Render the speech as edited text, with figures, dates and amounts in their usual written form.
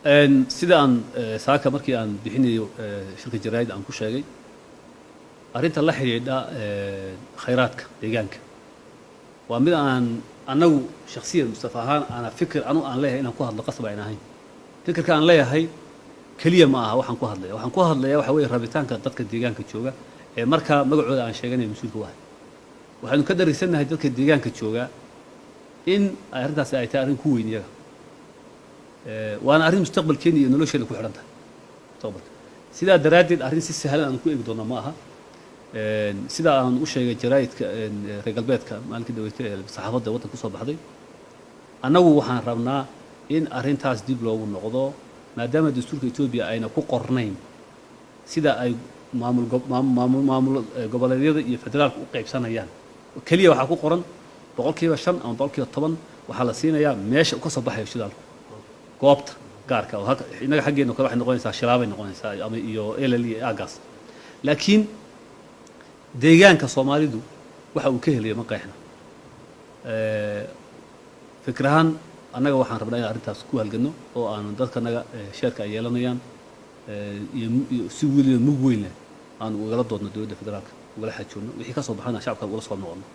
sida aan saaka markii aan bixinayo shirka jaraa'id aan ku sheegay arinta la xiriidha khayraadka deegaanka waa mid aan anagu shakhsiyan Mustafa ahaan ana fikir aan leeyahay inaan ku hadlo qasab aan ahayn fikirka aan leeyahay kaliya ma aha waxaan ku hadlayaa waxa weeye rabitaanka dadka deegaanka jooga ee marka magacooda aan sheeganay mas'uulka waxaanu ka darisanahay dadka deegaanka jooga in arintaas ay tahay arin ku weyn iyaga وانا ارين مستقبل كيني انه ليش اللي ku xiran tahay mustaqbalka sida daraadeed arin si sahlan aan ku eegi doona ma aha sida aan u sheegay jaraa'idka reer galbeedka maalintii dawladda ee saxaafadda waddanka soo baxday anagu waxaan rabnaa in arintaas dib loogu noqdo maadaama dastuurka Itoobiya ayna ku qornayn sida ay maamul goboleedyada iyo federaalka u qaybsanayaan kaliya waxa ku qoran 5% ama 10% waxa la siinayaa meesha ka soo baxayo shidaalku goobta gaarka oo inaga xageena kale waxay noqonaysaa shilaabay noqonaysaa ama iyo LL agas laakiin deegaanka Soomaalidu waxa uu ka helay ma qeexna fikrahan anaga waxaan rabnaa in arintaas ku halgano oo aan dadka naga sheerka ay yeelanayaan iyo si weliba mug weyn aan uga la doodno dowladda federaalka uga la xajoonno wixii ka soo baxana shacabka uga soo noqono